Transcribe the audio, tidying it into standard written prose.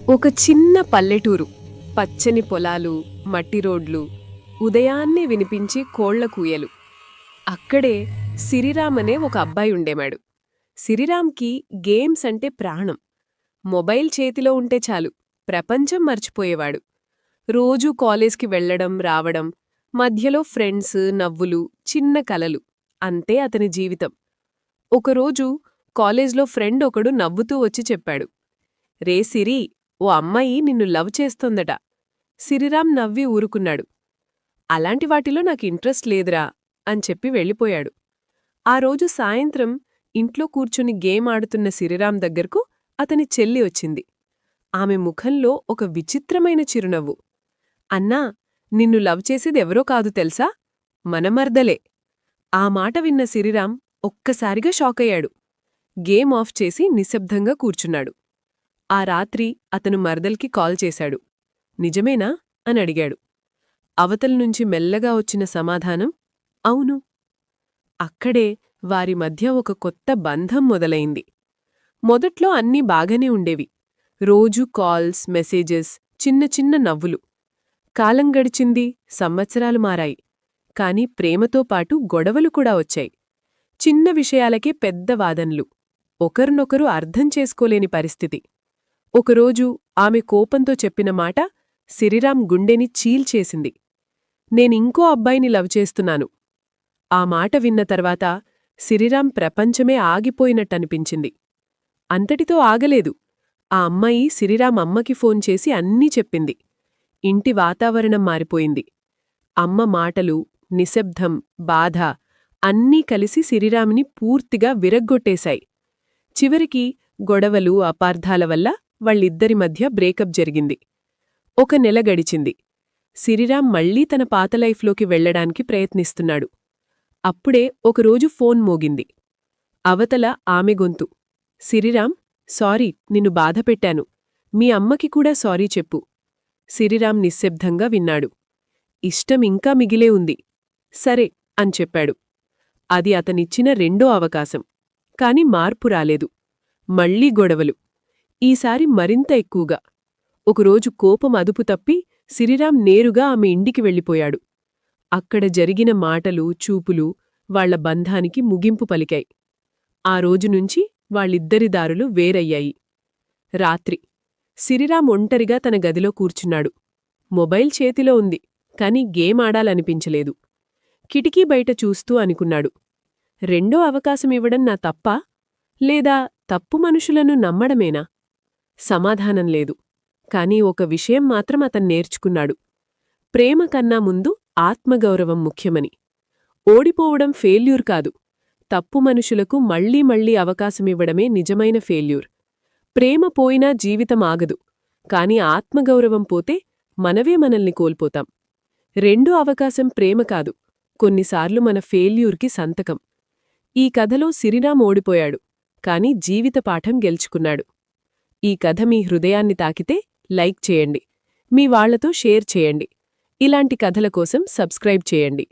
ఒక చిన్న పల్లెటూరు, పచ్చని పొలాలు, మట్టి రోడ్లు, ఉదయాన్నే వినిపించి కోళ్ల కూయలు. అక్కడే సిరిరామ్ అనే ఒక అబ్బాయి ఉండేవాడు. సిరిరామ్కి గేమ్స్ అంటే ప్రాణం. మొబైల్ చేతిలో ఉంటే చాలు, ప్రపంచం మర్చిపోయేవాడు. రోజూ కాలేజ్కి వెళ్లడం రావడం, మధ్యలో ఫ్రెండ్స్, నవ్వులు, చిన్న కలలు, అంతే అతని జీవితం. ఒకరోజు కాలేజ్లో ఫ్రెండ్ ఒకడు నవ్వుతూ వచ్చి చెప్పాడు, రే సిరి, ఓ అమ్మాయి నిన్ను లవ్ చేస్తోందట. సిరిరామ్ నవ్వి ఊరుకున్నాడు. అలాంటి వాటిలో నాకు ఇంట్రెస్ట్ లేదురా అని చెప్పి వెళ్ళిపోయాడు. ఆ రోజు సాయంత్రం ఇంట్లో కూర్చుని గేమ్ ఆడుతున్న సిరిరామ్ దగ్గరకు అతని చెల్లి వచ్చింది. ఆమె ముఖంలో ఒక విచిత్రమైన చిరునవ్వు. అన్నా, నిన్ను లవ్ చేసేదెవరో కాదు తెలుసా, మన మర్దలే. ఆ మాట విన్న సిరిరామ్ ఒక్కసారిగా షాకయ్యాడు. గేమ్ ఆఫ్ చేసి నిశ్శబ్దంగా కూర్చున్నాడు. ఆ రాత్రి అతను మర్దల్కి కాల్ చేశాడు. నిజమేనా అని అడిగాడు. అవతల్నుంచి మెల్లగా వచ్చిన సమాధానం, అవును. అక్కడే వారి మధ్య ఒక కొత్త బంధం మొదలైంది. మొదట్లో అన్నీ బాగానే ఉండేవి. రోజూ కాల్స్, మెసేజెస్, చిన్న చిన్న నవ్వులు. కాలం గడిచింది, సంవత్సరాలు మారాయి. కాని ప్రేమతో పాటు గొడవలు కూడా వచ్చాయి. చిన్న విషయాలకే పెద్ద వాదనలు. ఒకరినొకరు అర్థం చేసుకోలేని పరిస్థితి. ఒకరోజు ఆమె కోపంతో చెప్పిన మాట సిరిరామ్ గుండెని చీల్చేసింది. నేనింకో అబ్బాయిని లవ్ చేస్తున్నాను. ఆ మాట విన్న తర్వాత సిరిరామ్ ప్రపంచమే ఆగిపోయినట్టనిపించింది. అంతటితో ఆగలేదు. ఆ అమ్మాయి సిరిరామ్ అమ్మకి ఫోన్ చేసి అన్నీ చెప్పింది. ఇంటి వాతావరణం మారిపోయింది. అమ్మ మాటలు, నిశ్శబ్దం, బాధ అన్నీ కలిసి సిరిరామ్ని పూర్తిగా విరగ్గొట్టేశాయి. చివరికి గొడవలు, అపార్థాల వల్ల వాళ్ళిద్దరి మధ్య బ్రేకప్ జరిగింది. ఒక నెల గడిచింది. సిరిరామ్ మళ్లీ తన పాత లైఫ్లోకి వెళ్లడానికి ప్రయత్నిస్తున్నాడు. అప్పుడే ఒకరోజు ఫోన్ మోగింది. అవతల ఆమె గొంతు. సిరిరామ్, సారీ, నిన్ను బాధపెట్టాను. మీ అమ్మకి కూడా సారీ చెప్పు. సిరిరామ్ నిశ్శబ్దంగా విన్నాడు. ఇష్టం ఇంకా మిగిలే ఉంది. సరే అని చెప్పాడు. అది అతనిచ్చిన రెండో అవకాశం. కాని మార్పు రాలేదు. మళ్లీ గొడవలు. ఈసారి మరింత ఎక్కువగా. ఒకరోజు కోపం అదుపు తప్పి సిరిరామ్ నేరుగా ఆమె ఇంటికి వెళ్ళిపోయాడు. అక్కడ జరిగిన మాటలు, చూపులు వాళ్ల బంధానికి ముగింపు పలికాయి. ఆ రోజునుంచి వాళ్ళిద్దరి దారులు వేరయ్యాయి. రాత్రి సిరిరామ్ ఒంటరిగా తన గదిలో కూర్చున్నాడు. మొబైల్ చేతిలో ఉంది, కాని గేమ్ ఆడాలనిపించలేదు. కిటికీ బయట చూస్తూ అనుకున్నాడు, రెండో అవకాశమివ్వడం నా తప్పా, లేదా తప్పు మనుషులను నమ్మడమేనా? సమాధానం లేదు. కాని ఒక విషయం మాత్రం నేర్చుకున్నాడు. ప్రేమ కన్నా ముందు ఆత్మగౌరవం ముఖ్యమని. ఓడిపోవడం ఫెయిల్యూర్ కాదు. తప్పు మనుషులకు మళ్లీ మళ్లీ అవకాశమివ్వడమే నిజమైన ఫెయిల్యూర్. ప్రేమ పోయినా జీవితం ఆగదు. కాని ఆత్మగౌరవం పోతే మనవే మనల్ని కోల్పోతాం. రెండో అవకాశం ప్రేమ కాదు, కొన్నిసార్లు మన ఫెయిల్యూర్కి సంతకం. ఈ కథలో సిరిరామ్ ఓడిపోయాడు, కాని జీవిత పాఠం గెలుచుకున్నాడు. ఈ కథ మీ హృదయాన్ని తాకితే లైక్ చేయండి. మీ వాళ్లతో షేర్ చేయండి. ఇలాంటి కథల కోసం సబ్స్క్రైబ్ చేయండి.